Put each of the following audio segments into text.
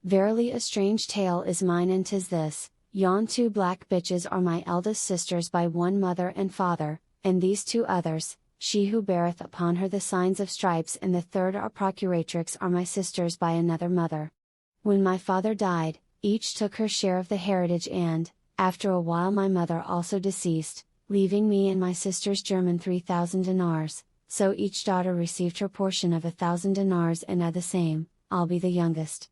Verily a strange tale is mine, and 'tis this: yon 2 black bitches are my eldest sisters by one mother and father, and these 2 others, she who beareth upon her the signs of stripes and the third our procuratrix, are my sisters by another mother. When my father died, each took her share of the heritage, and, after a while, my mother also deceased, leaving me and my sisters German 3,000 dinars, so each daughter received her portion of 1,000 dinars, and I the same, I'll be the youngest.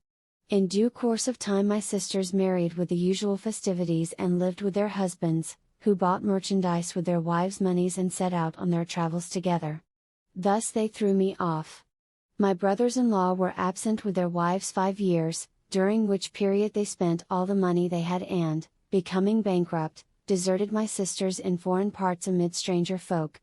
In due course of time my sisters married with the usual festivities and lived with their husbands, who bought merchandise with their wives' monies and set out on their travels together. Thus they threw me off. My brothers-in-law were absent with their wives 5 years, during which period they spent all the money they had and, becoming bankrupt, deserted my sisters in foreign parts amid stranger folk.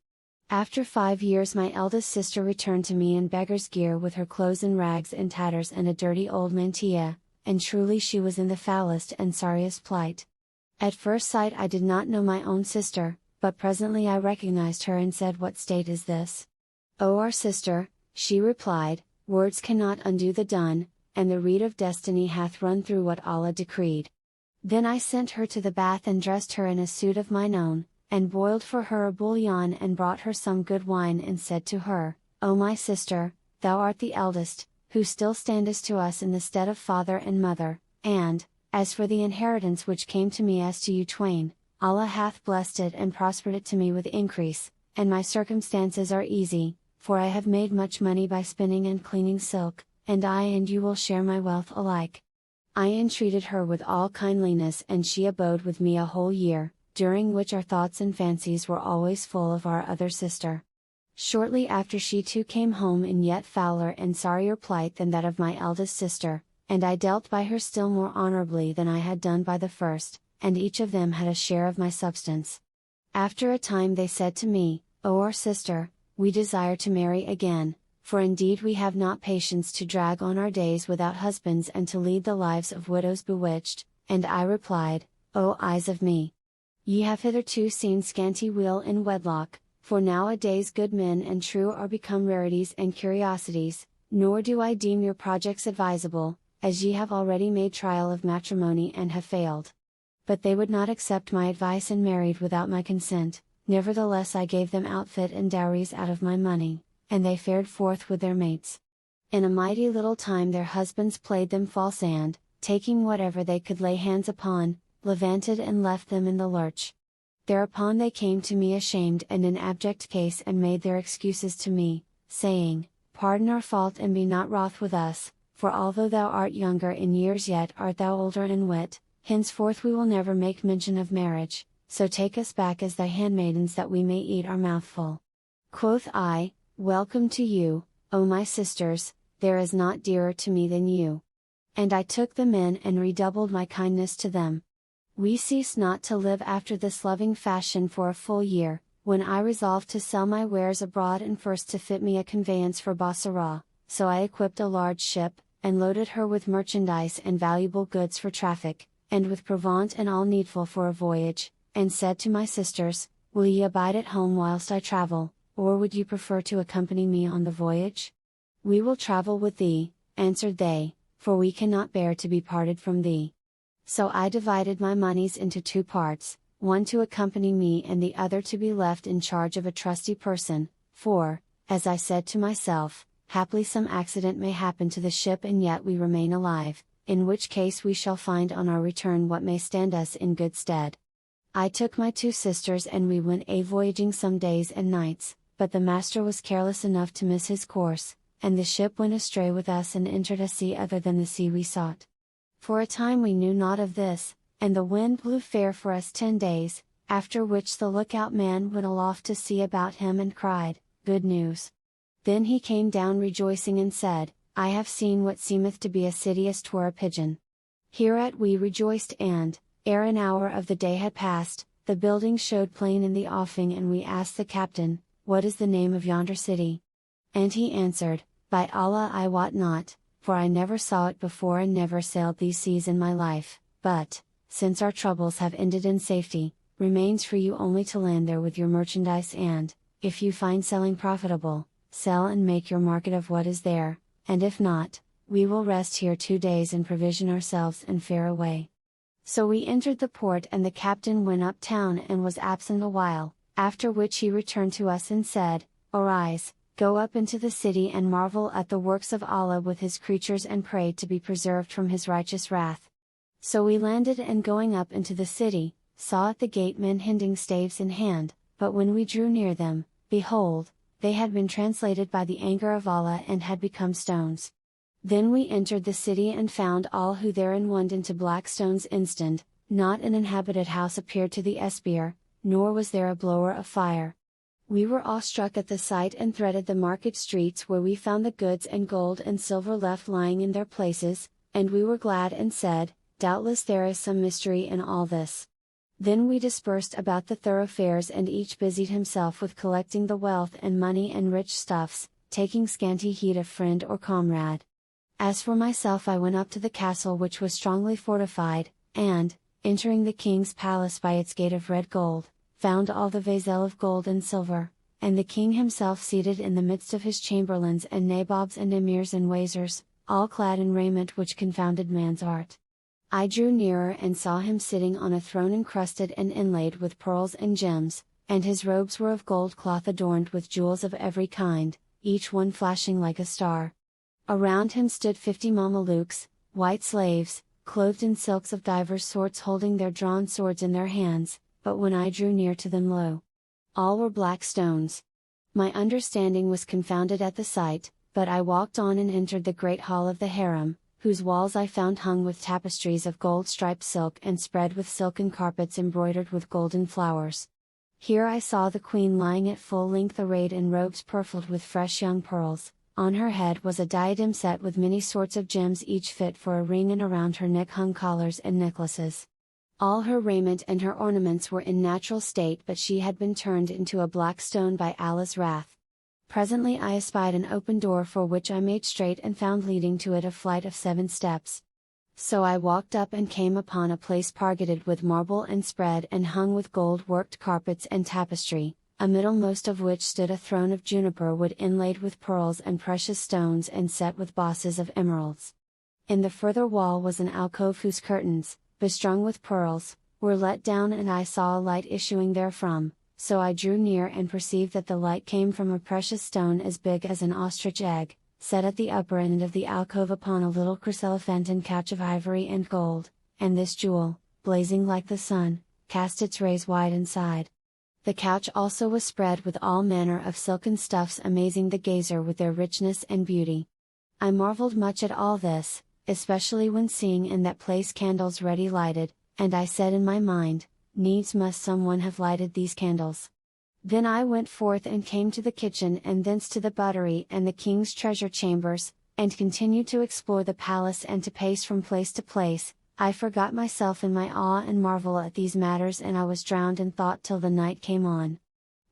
After 5 years my eldest sister returned to me in beggar's gear with her clothes in rags and tatters and a dirty old mantilla, and truly she was in the foulest and sorriest plight. At first sight I did not know my own sister, but presently I recognized her and said, "What state is this?" "O our sister," she replied, "words cannot undo the done, and the reed of destiny hath run through what Allah decreed." Then I sent her to the bath and dressed her in a suit of mine own, and boiled for her a bouillon and brought her some good wine and said to her, "O my sister, thou art the eldest, who still standest to us in the stead of father and mother, and, as for the inheritance which came to me as to you twain, Allah hath blessed it and prospered it to me with increase, and my circumstances are easy, for I have made much money by spinning and cleaning silk, and I and you will share my wealth alike." I entreated her with all kindliness, and she abode with me a whole year, during which our thoughts and fancies were always full of our other sister. Shortly after she too came home in yet fouler and sorrier plight than that of my eldest sister, and I dealt by her still more honorably than I had done by the first, and each of them had a share of my substance. After a time they said to me, "O our sister, we desire to marry again, for indeed we have not patience to drag on our days without husbands and to lead the lives of widows bewitched," and I replied, "O eyes of me! Ye have hitherto seen scanty weal in wedlock, for nowadays good men and true are become rarities and curiosities, nor do I deem your projects advisable, as ye have already made trial of matrimony and have failed." But they would not accept my advice and married without my consent, nevertheless I gave them outfit and dowries out of my money, and they fared forth with their mates. In a mighty little time their husbands played them false and, taking whatever they could lay hands upon, levanted and left them in the lurch. Thereupon they came to me ashamed and in abject case and made their excuses to me, saying, "Pardon our fault and be not wroth with us, for although thou art younger in years yet art thou older in wit, henceforth we will never make mention of marriage, so take us back as thy handmaidens that we may eat our mouthful." Quoth I, "Welcome to you, O my sisters, there is naught dearer to me than you." And I took them in and redoubled my kindness to them. We ceased not to live after this loving fashion for a full year, when I resolved to sell my wares abroad and first to fit me a conveyance for Bassorah, so I equipped a large ship, and loaded her with merchandise and valuable goods for traffic, and with provaunt and all needful for a voyage, and said to my sisters, "Will ye abide at home whilst I travel, or would you prefer to accompany me on the voyage?" "We will travel with thee," answered they, "for we cannot bear to be parted from thee." So I divided my monies into 2 parts, one to accompany me and the other to be left in charge of a trusty person, for, as I said to myself, haply some accident may happen to the ship and yet we remain alive, in which case we shall find on our return what may stand us in good stead. I took my 2 sisters and we went a-voyaging some days and nights, but the master was careless enough to miss his course, and the ship went astray with us and entered a sea other than the sea we sought. For a time we knew naught of this, and the wind blew fair for us 10 days, after which the lookout man went aloft to see about him and cried, "Good news." Then he came down rejoicing and said, "I have seen what seemeth to be a city as 'twere a pigeon." Hereat we rejoiced and, ere an hour of the day had passed, the building showed plain in the offing and we asked the captain, "What is the name of yonder city?" And he answered, "By Allah I wot not, for I never saw it before and never sailed these seas in my life, but, since our troubles have ended in safety, remains for you only to land there with your merchandise and, if you find selling profitable, sell and make your market of what is there, and if not, "We will rest here 2 days and provision ourselves and fare away." So we entered the port, and the captain went up town and was absent a while, after which he returned to us and said, "Arise, go up into the city and marvel at the works of Allah with His creatures and pray to be preserved from His righteous wrath." So we landed, and going up into the city, saw at the gate men hinding staves in hand, but when we drew near them, behold, they had been translated by the anger of Allah and had become stones. Then we entered the city and found all who therein went into black stones instant, not an inhabited house appeared to the espier, nor was there a blower of fire. We were awestruck at the sight and threaded the market streets, where we found the goods and gold and silver left lying in their places, and we were glad and said, "Doubtless there is some mystery in all this." Then we dispersed about the thoroughfares, and each busied himself with collecting the wealth and money and rich stuffs, taking scanty heed of friend or comrade. As for myself, I went up to the castle, which was strongly fortified, and, entering the king's palace by its gate of red gold, found all the vaiselle of gold and silver, and the king himself seated in the midst of his chamberlains and nabobs and emirs and wazirs, all clad in raiment which confounded man's art. I drew nearer and saw him sitting on a throne encrusted and inlaid with pearls and gems, and his robes were of gold cloth adorned with jewels of every kind, each one flashing like a star. Around him stood 50 Mamelukes, white slaves, clothed in silks of divers sorts, holding their drawn swords in their hands, but when I drew near to them, lo! all were black stones. My understanding was confounded at the sight, but I walked on and entered the great hall of the harem, whose walls I found hung with tapestries of gold striped silk and spread with silken carpets embroidered with golden flowers. Here I saw the queen lying at full length, arrayed in robes purfled with fresh young pearls. On her head was a diadem set with many sorts of gems, each fit for a ring, and around her neck hung collars and necklaces. All her raiment and her ornaments were in natural state, but she had been turned into a black stone by Allah's wrath. Presently I espied an open door, for which I made straight and found leading to it a flight of 7 steps. So I walked up and came upon a place pargeted with marble and spread and hung with gold worked carpets and tapestry, amiddlemost of which stood a throne of juniper wood inlaid with pearls and precious stones and set with bosses of emeralds. In the further wall was an alcove whose curtains, bestrung with pearls, were let down, and I saw a light issuing therefrom, so I drew near and perceived that the light came from a precious stone as big as an ostrich egg, set at the upper end of the alcove upon a little chryselephantine couch of ivory and gold, and this jewel, blazing like the sun, cast its rays wide inside. The couch also was spread with all manner of silken stuffs, amazing the gazer with their richness and beauty. I marveled much at all this, especially when seeing in that place candles ready lighted, and I said in my mind, "Needs must someone have lighted these candles." Then I went forth and came to the kitchen, and thence to the buttery and the king's treasure chambers, and continued to explore the palace and to pace from place to place. I forgot myself in my awe and marvel at these matters, and I was drowned in thought till the night came on.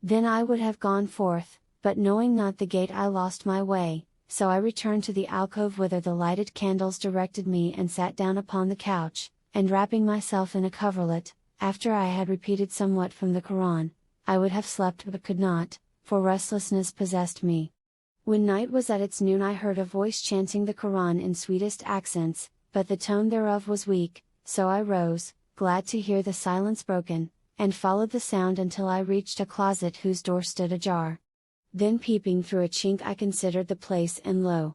Then I would have gone forth, but knowing not the gate I lost my way, so I returned to the alcove whither the lighted candles directed me, and sat down upon the couch, and wrapping myself in a coverlet, after I had repeated somewhat from the Quran, I would have slept but could not, for restlessness possessed me. When night was at its noon, I heard a voice chanting the Quran in sweetest accents, but the tone thereof was weak, so I rose, glad to hear the silence broken, and followed the sound until I reached a closet whose door stood ajar. Then peeping through a chink I considered the place, and lo!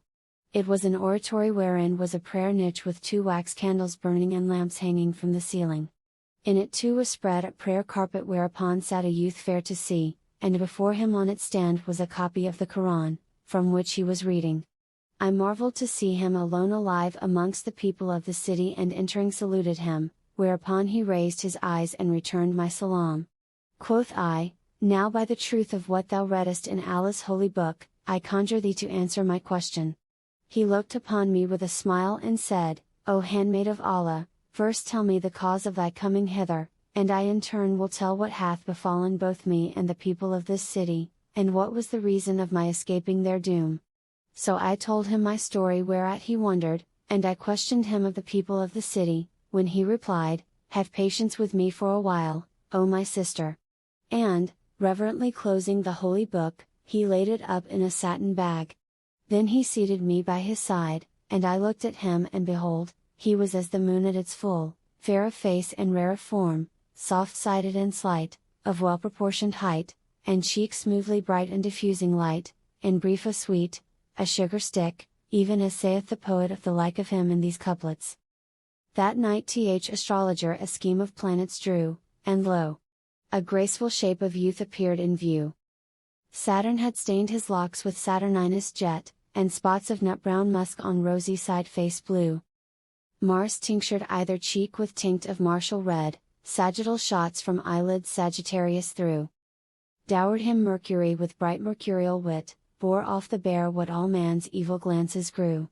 It was an oratory wherein was a prayer niche with 2 wax candles burning and lamps hanging from the ceiling. In it too was spread a prayer carpet, whereupon sat a youth fair to see, and before him on its stand was a copy of the Quran, from which he was reading. I marveled to see him alone alive amongst the people of the city, and entering saluted him, whereupon he raised his eyes and returned my salam. Quoth I, "Now by the truth of what thou readest in Allah's holy book, I conjure thee to answer my question." He looked upon me with a smile and said, "O handmaid of Allah, first tell me the cause of thy coming hither, and I in turn will tell what hath befallen both me and the people of this city, and what was the reason of my escaping their doom." So I told him my story, whereat he wondered, and I questioned him of the people of the city, when he replied, "Have patience with me for a while, O my sister." And, reverently closing the holy book, he laid it up in a satin bag. Then he seated me by his side, and I looked at him and behold, he was as the moon at its full, fair of face and rare of form, soft-sided and slight, of well-proportioned height, and cheeks smoothly bright and diffusing light, in brief a sweet, a sugar stick, even as saith the poet of the like of him in these couplets. That night astrologer a scheme of planets drew, and lo! A graceful shape of youth appeared in view. Saturn had stained his locks with Saturninous jet, and spots of nut-brown musk on rosy side-face blue. Mars tinctured either cheek with tinct of martial red, sagittal shots from eyelids Sagittarius threw. Dowered him Mercury with bright mercurial wit, bore off the bare what all man's evil glances grew.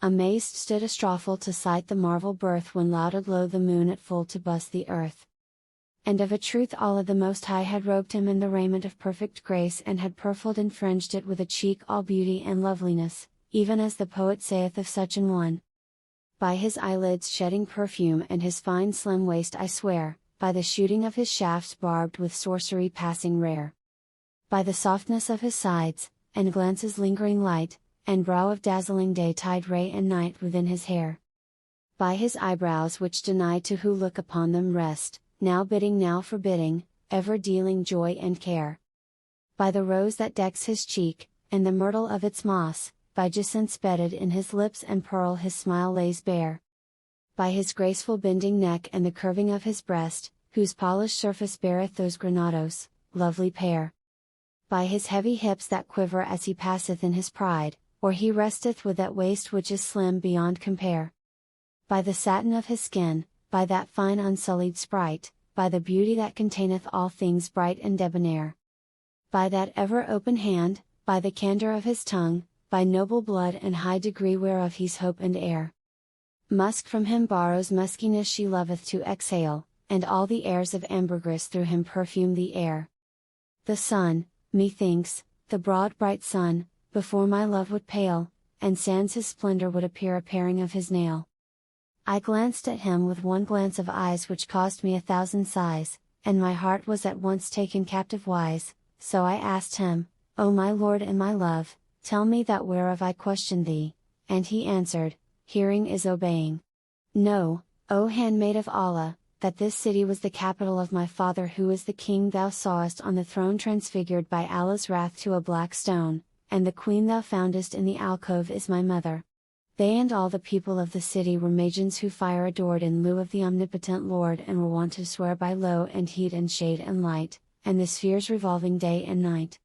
Amazed stood Astrophel to sight the marvel birth when loud aglow the moon at full to bust the earth. And of a truth Allah the Most High had robed him in the raiment of perfect grace and had purfled and fringed it with a cheek all beauty and loveliness, even as the poet saith of such an one. By his eyelids shedding perfume and his fine slim waist I swear, by the shooting of his shafts barbed with sorcery passing rare. By the softness of his sides, and glances lingering light, and brow of dazzling day-tide ray and night within his hair. By his eyebrows which deny to who look upon them rest, now bidding now forbidding, ever dealing joy and care. By the rose that decks his cheek, and the myrtle of its moss, by jacinths bedded in his lips and pearl his smile lays bare. By his graceful bending neck and the curving of his breast, whose polished surface beareth those granados, lovely pair. By his heavy hips that quiver as he passeth in his pride, or he resteth with that waist which is slim beyond compare. By the satin of his skin, by that fine unsullied sprite, by the beauty that containeth all things bright and debonair. By that ever open hand, by the candour of his tongue, by noble blood and high degree whereof he's hope and heir. Musk from him borrows muskiness she loveth to exhale, and all the airs of ambergris through him perfume the air. The sun, methinks, the broad bright sun, before my love would pale, and sans his splendour would appear a paring of his nail. I glanced at him with one glance of eyes which caused me 1,000 sighs, and my heart was at once taken captive wise, so I asked him, O my lord and my love, tell me that whereof I question thee, and he answered, hearing is obeying. Know, O handmaid of Allah, that this city was the capital of my father who is the king thou sawest on the throne transfigured by Allah's wrath to a black stone, and the queen thou foundest in the alcove is my mother. They and all the people of the city were Magians who fire adored in lieu of the omnipotent Lord and were wont to swear by low and heat and shade and light, and the spheres revolving day and night.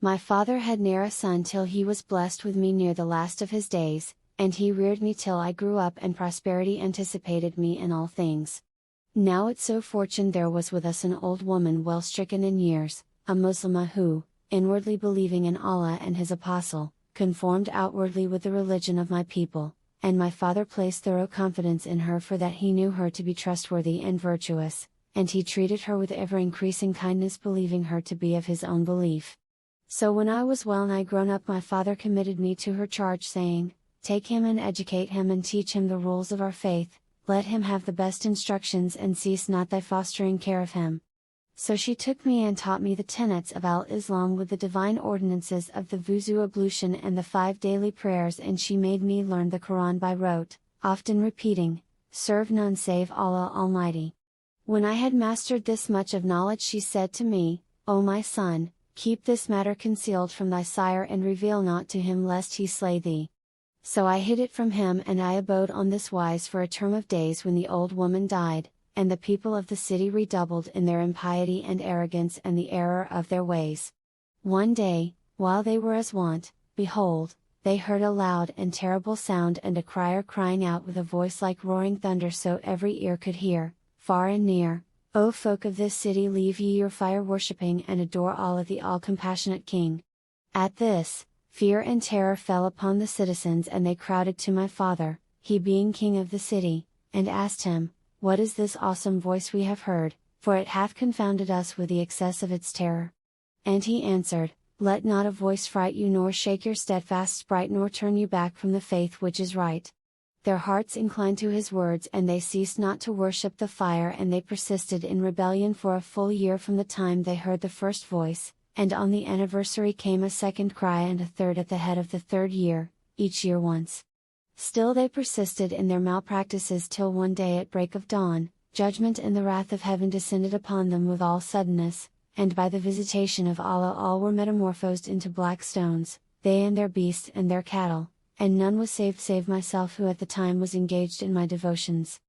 My father had ne'er a son till he was blessed with me near the last of his days, and he reared me till I grew up and prosperity anticipated me in all things. Now it so fortuned there was with us an old woman well stricken in years, a Muslimah who, inwardly believing in Allah and His Apostle, conformed outwardly with the religion of my people, and my father placed thorough confidence in her for that he knew her to be trustworthy and virtuous, and he treated her with ever-increasing kindness believing her to be of his own belief. So when I was well nigh grown up my father committed me to her charge saying, Take him and educate him and teach him the rules of our faith, let him have the best instructions and cease not thy fostering care of him. So she took me and taught me the tenets of al-Islam with the divine ordinances of the wuzu ablution and the 5 daily prayers and she made me learn the Quran by rote, often repeating, Serve none save Allah Almighty. When I had mastered this much of knowledge she said to me, O my son, keep this matter concealed from thy sire and reveal not to him lest he slay thee. So I hid it from him and I abode on this wise for a term of days when the old woman died, and the people of the city redoubled in their impiety and arrogance and the error of their ways. One day, while they were as wont, behold, they heard a loud and terrible sound and a crier crying out with a voice like roaring thunder so every ear could hear, far and near, O folk of this city leave ye your fire worshipping and adore Allah the all-compassionate King. At this, fear and terror fell upon the citizens and they crowded to my father, he being king of the city, and asked him, What is this awesome voice we have heard, for it hath confounded us with the excess of its terror? And he answered, Let not a voice fright you nor shake your steadfast sprite nor turn you back from the faith which is right. Their hearts inclined to his words and they ceased not to worship the fire and they persisted in rebellion for a full year from the time they heard the first voice, and on the anniversary came a second cry and a third at the head of the 3rd year, each year once. Still they persisted in their malpractices till one day at break of dawn, judgment and the wrath of heaven descended upon them with all suddenness, and by the visitation of Allah all were metamorphosed into black stones, they and their beasts and their cattle, and none was saved save myself who at the time was engaged in my devotions.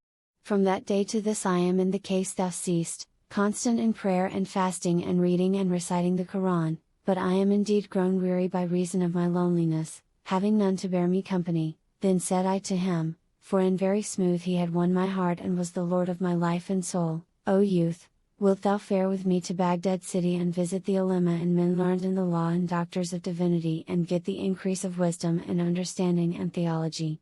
From that day to this I am in the case thou seest, constant in prayer and fasting and reading and reciting the Quran, but I am indeed grown weary by reason of my loneliness, having none to bear me company. Then said I to him, for in very smooth he had won my heart and was the lord of my life and soul, O youth, wilt thou fare with me to Baghdad city and visit the ulema and men learned in the law and doctors of divinity and get the increase of wisdom and understanding and theology?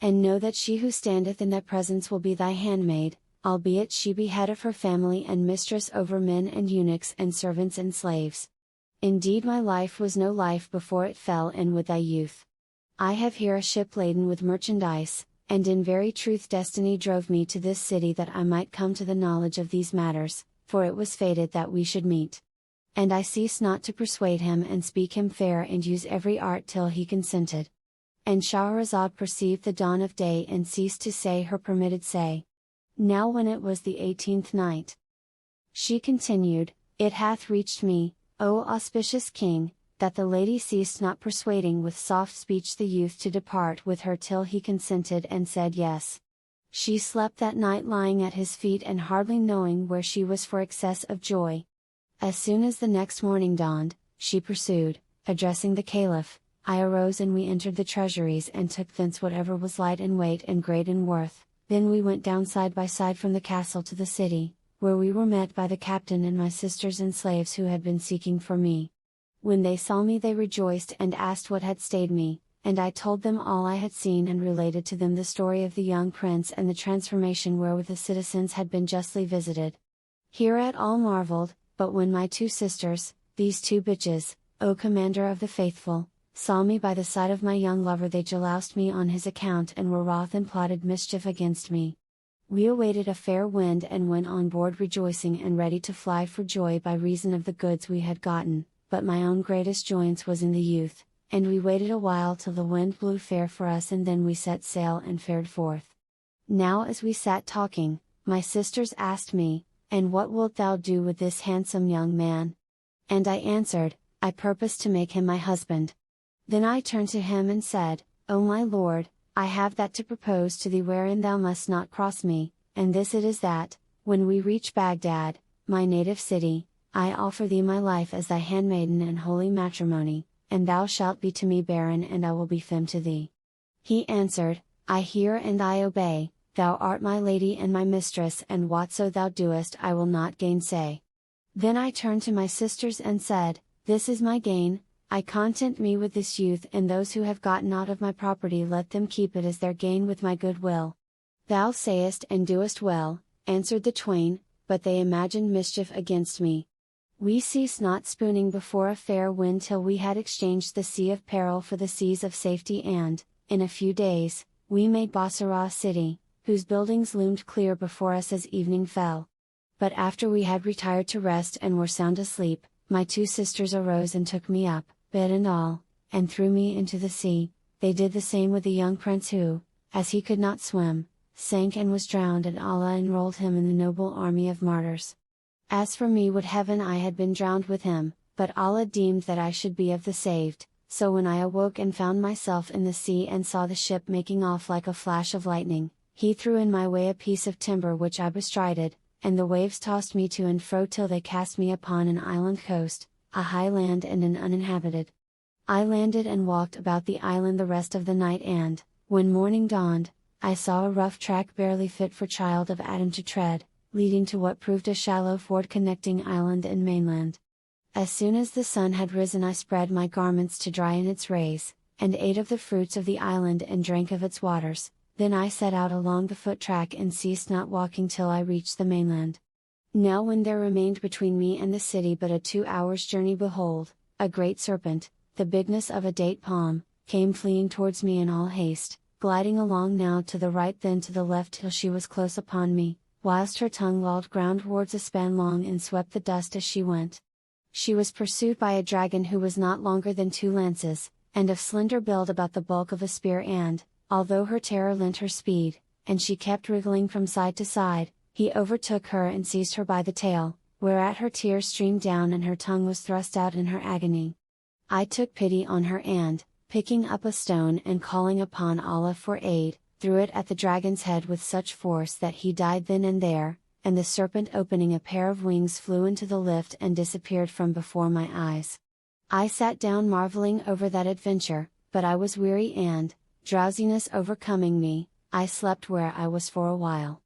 And know that she who standeth in thy presence will be thy handmaid, albeit she be head of her family and mistress over men and eunuchs and servants and slaves. Indeed my life was no life before it fell in with thy youth. I have here a ship laden with merchandise, and in very truth destiny drove me to this city that I might come to the knowledge of these matters, for it was fated that we should meet. And I ceased not to persuade him and speak him fair and use every art till he consented. And Shahrazad perceived the dawn of day and ceased to say her permitted say. Now when it was the 18th night, she continued, it hath reached me, O auspicious King, that the lady ceased not persuading with soft speech the youth to depart with her till he consented and said yes. She slept that night lying at his feet and hardly knowing where she was for excess of joy. As soon as the next morning dawned, she pursued, addressing the Caliph, I arose and we entered the treasuries and took thence whatever was light in weight and great in worth, then we went down side by side from the castle to the city, where we were met by the captain and my sisters and slaves who had been seeking for me. When they saw me they rejoiced and asked what had stayed me, and I told them all I had seen and related to them the story of the young prince and the transformation wherewith the citizens had been justly visited. Hereat all marveled, but when my two sisters, these two bitches, O commander of the faithful, saw me by the side of my young lover they jaloused me on his account and were wroth and plotted mischief against me. We awaited a fair wind and went on board rejoicing and ready to fly for joy by reason of the goods we had gotten. But my own greatest joyance was in the youth, and we waited a while till the wind blew fair for us and then we set sail and fared forth. Now as we sat talking, my sisters asked me, and what wilt thou do with this handsome young man? And I answered, I purpose to make him my husband. Then I turned to him and said, O my lord, I have that to propose to thee wherein thou must not cross me, and this it is that, when we reach Baghdad, my native city, I offer thee my life as thy handmaiden and holy matrimony, and thou shalt be to me baron and I will be femme to thee. He answered, I hear and I obey, thou art my lady and my mistress and whatso thou doest I will not gainsay. Then I turned to my sisters and said, this is my gain, I content me with this youth and those who have gotten out of my property let them keep it as their gain with my good will. Thou sayest and doest well, answered the twain, but they imagined mischief against me. We ceased not spooning before a fair wind till we had exchanged the sea of peril for the seas of safety and, in a few days, we made Bassorah city, whose buildings loomed clear before us as evening fell. But after we had retired to rest and were sound asleep, my two sisters arose and took me up, bed and all, and threw me into the sea. They did the same with the young prince who, as he could not swim, sank and was drowned and Allah enrolled him in the noble army of martyrs. As for me would heaven I had been drowned with him, but Allah deemed that I should be of the saved, so when I awoke and found myself in the sea and saw the ship making off like a flash of lightning, he threw in my way a piece of timber which I bestrided, and the waves tossed me to and fro till they cast me upon an island coast, a high land and an uninhabited. I landed and walked about the island the rest of the night and, when morning dawned, I saw a rough track barely fit for child of Adam to tread, leading to what proved a shallow ford connecting island and mainland. As soon as the sun had risen I spread my garments to dry in its rays, and ate of the fruits of the island and drank of its waters, then I set out along the foot track and ceased not walking till I reached the mainland. Now when there remained between me and the city but a 2 hours' journey behold, a great serpent, the bigness of a date palm, came fleeing towards me in all haste, gliding along now to the right then to the left till she was close upon me, whilst her tongue lolled groundwards a span long and swept the dust as she went. She was pursued by a dragon who was not longer than 2 lances, and of slender build about the bulk of a spear and, although her terror lent her speed, and she kept wriggling from side to side, he overtook her and seized her by the tail, whereat her tears streamed down and her tongue was thrust out in her agony. I took pity on her and, picking up a stone and calling upon Allah for aid, threw it at the dragon's head with such force that he died then and there, and the serpent opening a pair of wings flew into the lift and disappeared from before my eyes. I sat down marveling over that adventure, but I was weary and, drowsiness overcoming me, I slept where I was for a while.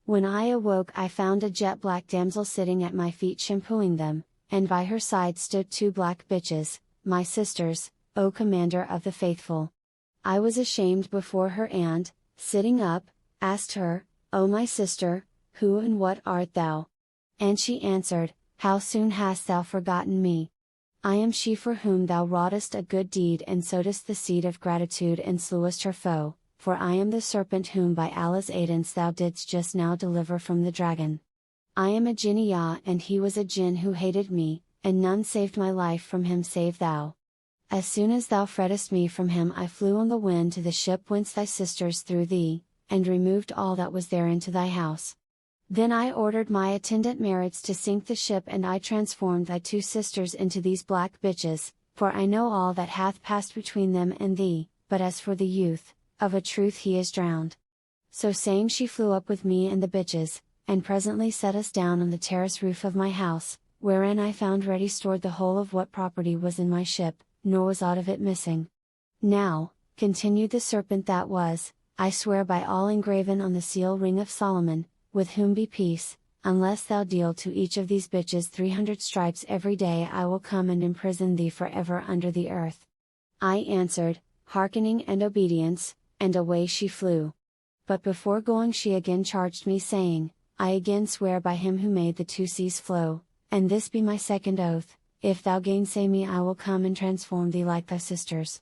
When I awoke I found a jet black damsel sitting at my feet shampooing them, and by her side stood 2 black bitches, my sisters, O Commander of the Faithful. I was ashamed before her and, sitting up, asked her, O my sister, who and what art thou? And she answered, How soon hast thou forgotten me? I am she for whom thou wroughtest a good deed and sowedst the seed of gratitude and slewest her foe, for I am the serpent whom by Allah's aidance thou didst just now deliver from the dragon. I am a jinniyah and he was a jinn who hated me, and none saved my life from him save thou. As soon as thou freddest me from him I flew on the wind to the ship whence thy sisters threw thee, and removed all that was therein to thy house. Then I ordered my attendant Marids to sink the ship and I transformed thy 2 sisters into these black bitches, for I know all that hath passed between them and thee, but as for the youth, of a truth he is drowned. So saying she flew up with me and the bitches, and presently set us down on the terrace roof of my house, wherein I found ready stored the whole of what property was in my ship, nor was aught of it missing. Now, continued the serpent that was, I swear by all engraven on the seal ring of Solomon, with whom be peace, unless thou deal to each of these bitches 300 stripes every day I will come and imprison thee forever under the earth. I answered, hearkening and obedience, and away she flew. But before going she again charged me saying, I again swear by him who made the 2 seas flow, and this be my second oath, if thou gainsay me I will come and transform thee like thy sisters.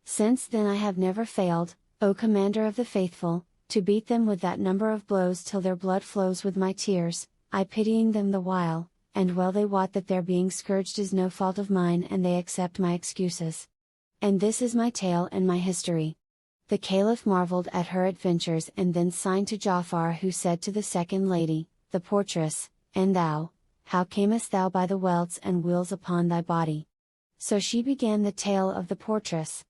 Since then I have never failed, O Commander of the Faithful, to beat them with that number of blows till their blood flows with my tears, I pitying them the while, and well they wot that their being scourged is no fault of mine and they accept my excuses. And this is my tale and my history. The Caliph marveled at her adventures and then signed to Ja'far who said to the second lady, the portress, And thou, how camest thou by the welts and wheals upon thy body? So she began the tale of the portress.